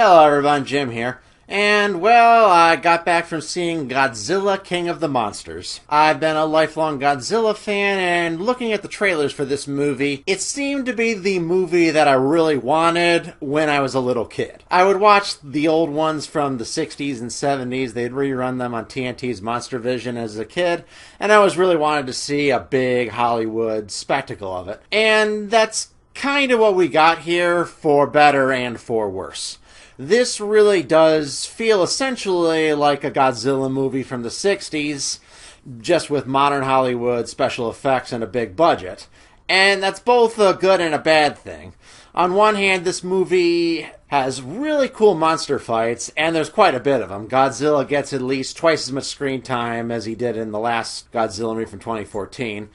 Hello everyone, Jim here. And, well, I got back from seeing Godzilla King of the Monsters. I've been a lifelong Godzilla fan, and looking at the trailers for this movie, it seemed to be the movie that I really wanted when I was a little kid. I would watch the old ones from the 60s and 70s. They'd rerun them on TNT's Monster Vision as a kid, and I always really wanted to see a big Hollywood spectacle of it. And that's kind of what we got here, for better and for worse. This really does feel essentially like a Godzilla movie from the 60s, just with modern Hollywood special effects and a big budget. And that's both a good and a bad thing. On one hand, this movie has really cool monster fights, and there's quite a bit of them. Godzilla gets at least twice as much screen time as he did in the last Godzilla movie from 2014.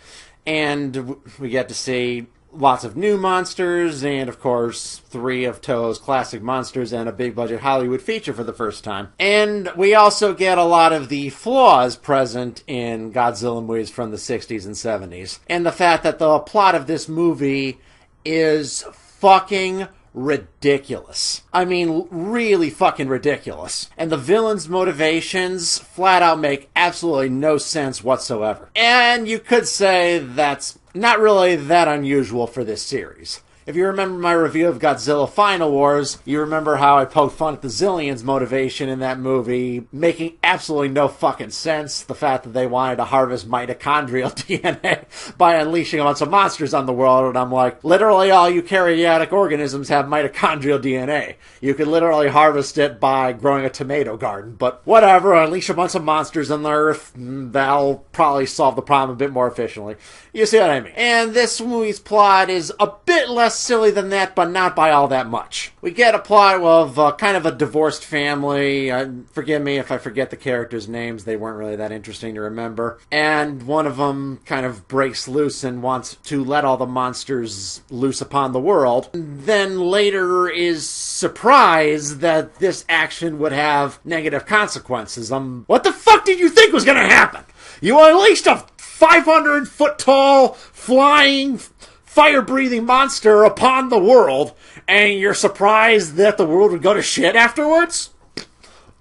And we get to see lots of new monsters, and of course 3 of Toho's classic monsters and a big budget Hollywood feature for the first time. And we also get a lot of the flaws present in Godzilla movies from the 60s and 70s. And the fact that the plot of this movie is fucking ridiculous. I mean, really fucking ridiculous. And the villain's motivations flat out make absolutely no sense whatsoever. And you could say that's not really that unusual for this series. If you remember my review of Godzilla Final Wars, you remember how I poked fun at the Zillions' motivation in that movie, making absolutely no fucking sense. The fact that they wanted to harvest mitochondrial DNA by unleashing a bunch of monsters on the world, and I'm like, literally all eukaryotic organisms have mitochondrial DNA. You could literally harvest it by growing a tomato garden, but whatever, unleash a bunch of monsters on the earth, that'll probably solve the problem a bit more efficiently. You see what I mean? And this movie's plot is a bit less silly than that, but not by all that much. We get a plot of kind of a divorced family. Forgive me if I forget the characters' names. They weren't really that interesting to remember. And one of them kind of breaks loose and wants to let all the monsters loose upon the world. Then later is surprised that this action would have negative consequences. What the fuck did you think was going to happen? You unleashed a 500-foot-tall, flying, fire-breathing monster upon the world, and you're surprised that the world would go to shit afterwards?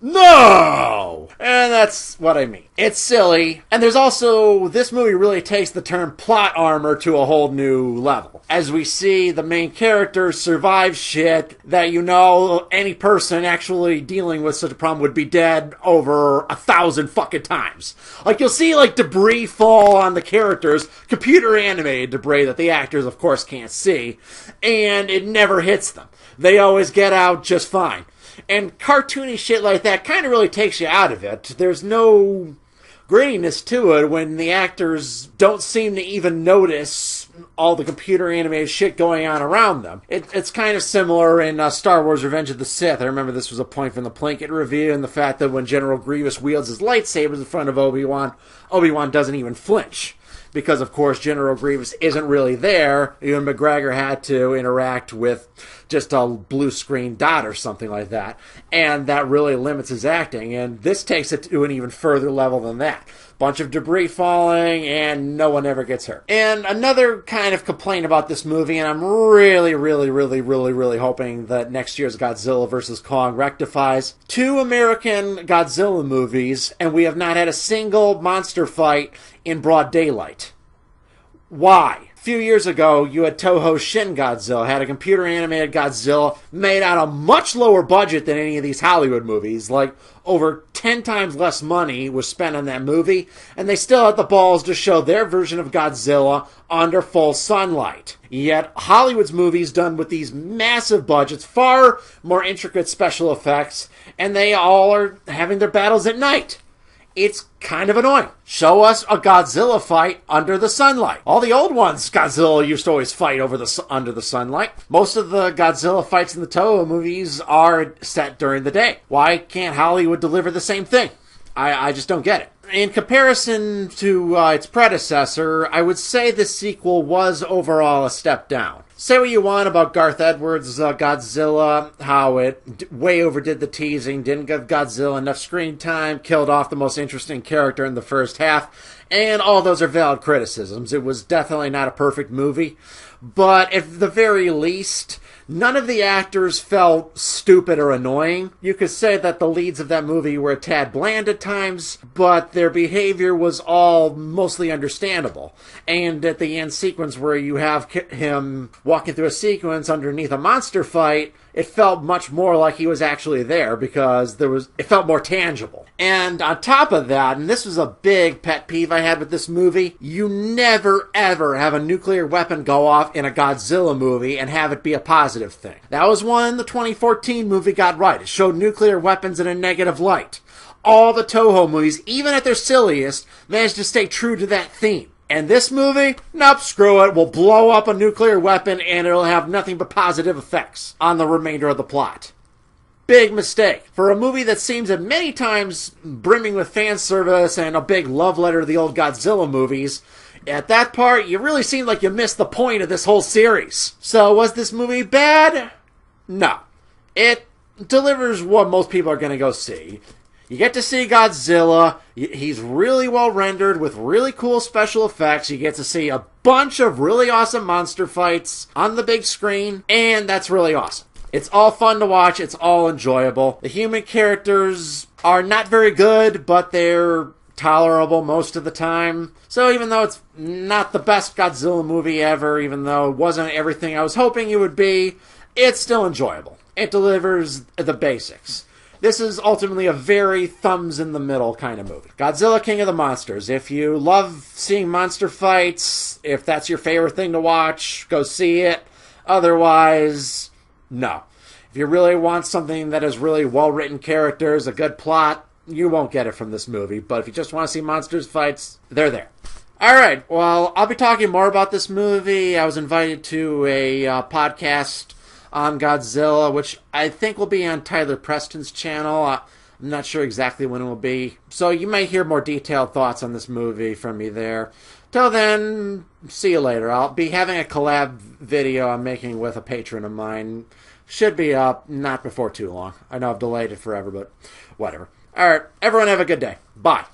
No! And that's what I mean. It's silly. And there's also, this movie really takes the term plot armor to a whole new level. As we see the main character survive shit that, you know, any person actually dealing with such a problem would be dead over 1,000 fucking times. Like, you'll see, like, debris fall on the characters, computer animated debris that the actors, of course, can't see, and it never hits them. They always get out just fine. And cartoony shit like that kind of really takes you out of it. There's no grittiness to it when the actors don't seem to even notice all the computer animated shit going on around them. It's kind of similar in Star Wars Revenge of the Sith. I remember this was a point from the Plinkett review, and the fact that when General Grievous wields his lightsabers in front of Obi-Wan, Obi-Wan doesn't even flinch. Because, of course, General Grievous isn't really there. Ewan McGregor had to interact with just a blue screen dot or something like that. And that really limits his acting. And this takes it to an even further level than that. Bunch of debris falling, and no one ever gets hurt. And another kind of complaint about this movie, and I'm really hoping that next year's Godzilla vs. Kong rectifies. 2 American Godzilla movies, and we have not had a single monster fight in broad daylight. Why? A few years ago, you had Toho's Shin Godzilla, had a computer-animated Godzilla made on a much lower budget than any of these Hollywood movies. Like, over 10 times less money was spent on that movie, and they still had the balls to show their version of Godzilla under full sunlight. Yet, Hollywood's movies done with these massive budgets, far more intricate special effects, and they all are having their battles at night. It's kind of annoying. Show us a Godzilla fight under the sunlight. All the old ones, Godzilla used to always fight under the sunlight. Most of the Godzilla fights in the Toho movies are set during the day. Why can't Hollywood deliver the same thing? I just don't get it. In comparison to its predecessor, I would say this sequel was overall a step down. Say what you want about Garth Edwards' Godzilla, how it way overdid the teasing, didn't give Godzilla enough screen time, killed off the most interesting character in the first half, and all those are valid criticisms. It was definitely not a perfect movie, but at the very least, None of the actors felt stupid or annoying. You could say that the leads of that movie were a tad bland at times, but their behavior was all mostly understandable. And at the end sequence where you have him walking through a sequence underneath a monster fight, it felt much more like he was actually there because it felt more tangible. And on top of that, and this was a big pet peeve I had with this movie, you never ever have a nuclear weapon go off in a Godzilla movie and have it be a positive thing. That was one the 2014 movie got right. It showed nuclear weapons in a negative light. All the Toho movies, even at their silliest, managed to stay true to that theme. And this movie? Nope, screw it. We'll blow up a nuclear weapon and it'll have nothing but positive effects on the remainder of the plot. Big mistake. For a movie that seems at many times brimming with fan service and a big love letter to the old Godzilla movies, at that part, you really seem like you missed the point of this whole series. So, was this movie bad? No. It delivers what most people are going to go see. You get to see Godzilla. He's really well rendered with really cool special effects. You get to see a bunch of really awesome monster fights on the big screen, and that's really awesome. It's all fun to watch. It's all enjoyable. The human characters are not very good, but they're tolerable most of the time. So even though it's not the best Godzilla movie ever, even though it wasn't everything I was hoping it would be, it's still enjoyable. It delivers the basics. This is ultimately a very thumbs-in-the-middle kind of movie. Godzilla King of the Monsters. If you love seeing monster fights, if that's your favorite thing to watch, go see it. Otherwise, no. If you really want something that has really well-written characters, a good plot, you won't get it from this movie. But if you just want to see monsters fights, they're there. Alright, well, I'll be talking more about this movie. I was invited to a podcast on Godzilla, which I think will be on Tyler Preston's channel. I'm not sure exactly when it will be. So you may hear more detailed thoughts on this movie from me there. Till then, see you later. I'll be having a collab video I'm making with a patron of mine. Should be up not before too long. I know I've delayed it forever, but whatever. Alright, everyone have a good day. Bye.